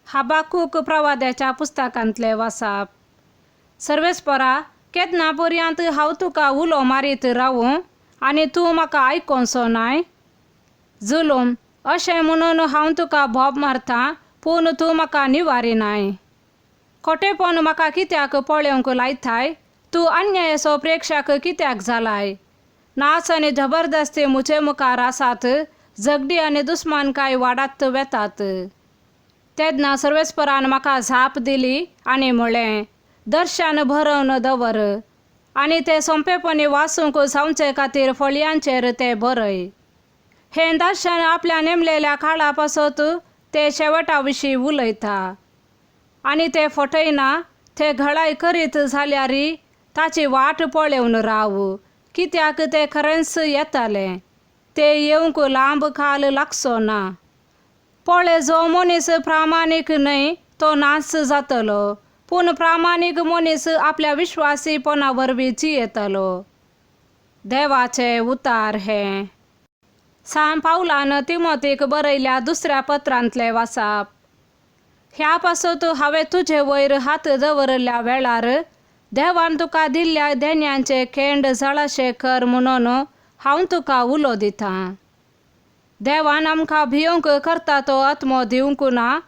हाबाकूक प्रवाद्याच्या पुस्तकांतले वाचप. सर्वेस्परा, केन्ना पर्यंत हांव तुका उलो मारीत रावूं आनी तूं म्हाका आयकोनसो नाय? जुलूम, अशें म्हणून हांव तुका बोब मारतां, पूण तूं म्हाका निवारिनाय. खोटेपण म्हाका कित्याक पळोवंक लायताय? तूं अन्यायाचो प्रेक्षक कित्याक जालाय? नाच आनी जबरदस्ती मुजे मुखार आसात, झगडी आनी दुस्मानकाय वाडत वेतात. तेन्ना सर्वेस्परान म्हाका झाप दिली आनी म्हळें, दर्शन बरोवन दवर आनी तें सोंपेपणी वाचूंक जावचे खातीर फळयांचेर तें बरय. हें दर्शन आपल्या नेमलेल्या काळा पासत ते शेवटा विशीं उलयता आनी तें फटयना. तें घडाय करीत जाल्यारय ताची वाट पळोवन राव, कित्याक तें खरेंच येतलें. तें येवंक लांब काल लागचो ना. पळय, जो मनीस प्रामाणीक न्हय तो नाश जातलो, पूण प्रामाणीक मनीस आपल्या विश्वासीपणा वरवीं जियेतलो. देवाचें उतार हें. सान पावलान तिमोथीक बरयल्या दुसऱ्या पत्रांतलें वाचप. ह्या पासत हांवें तुजे वयर हात दवरल्या वेळार देवान तुका दिल्ल्या देण्यांचे खेंड जळाशे कर म्हणून हांव तुका उलो दितां. देवान आमकां भियोंक करता तो आत्मो दिवंक ना,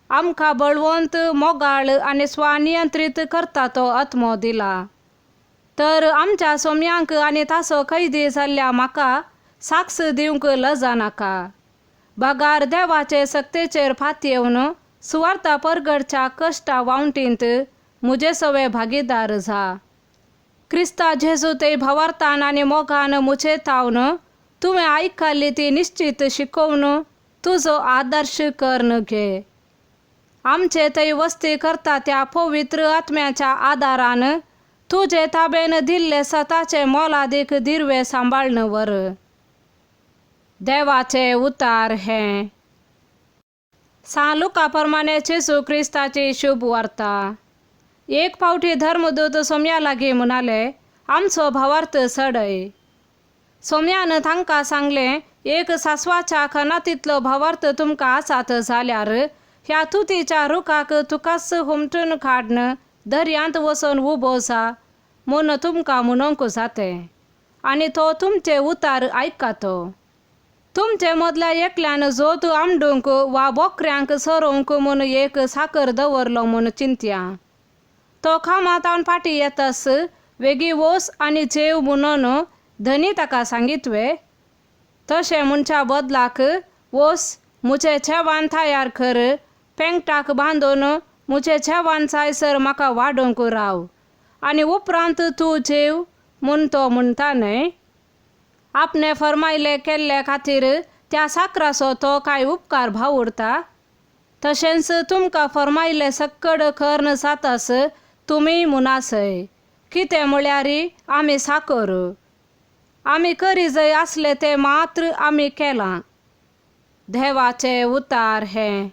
आमकां बळवंत, मोगाळ आनी स्वानियंत्रीत करता तो आत्मो दिला. तर आमच्या सोम्यांक आनी ताचो कैदी जाल्ल्या म्हाका साक्ष दिवंक लजा नाका. बगार देवाचे सक्तीचेर फातयेवन सुवार्ता परगडच्या कश्टा वावंटींत मुजे सवे भागीदार जा. क्रिस्ता जेजू ते भवार्थान आनी मोगान मुझे तावन तुवें आयकल्ली ती निश्चित शिकोवन तुजो आदर्श करून घे. आमचे थंय वस्ती करता त्या पवित्र आत्म्याच्या आदारान तुजे ताबेन दिल्ले स्वताचे मोलादीक दिरवे सांबाळन व्हर. देवाचें उतार हें. सान लुका प्रमाणे जेजू क्रिस्ताची शुभ वार्ता. एक फावटी धर्मदूत सोम्या लागीं म्हणाले, आमचो भावार्थ सडय. सोम्यान तांकां सांगलें, एक सासवाच्या खनातींतलो भावार्थ तुमकां आसात जाल्यार ह्या तुतीच्या रुखाक तुकाच हुमटून काडन दर्यांत वचून उबो जा म्हूण तुमकां म्हणूंक जातें, आनी तो तुमचे उतार आयकतो. तुमचे मदल्या एकल्यान जोत आंबडूंक वा बोकऱ्यांक चरोवंक म्हूण एक साकर दवरलो म्हूण चिंत्या. तो कामांतावन फाटीं येतास वेगीं वोस आनी जेव म्हणून धनी ताका सांगितवे. तशें म्हणच्या बदलाक वोस, मुजें जेवण तयार कर, पेंगटाक बांदून मुजें जेवण जायसर म्हाका वाडोवंक राव, आनी उपरांत तूं जेव म्हूण तो म्हणटा न्हय. आपणे फरमायले केल्ले खातीर त्या साकराचो तो काय उपकार भावुरता? तशेंच तुमकां फरमायले सक्कड कर्ण जातास तुमी म्हणासय. कितें म्हळ्यार आमी साकर. आमी करी जंय आसले तें मात्र आमी केलां. देवाचें उतार हें.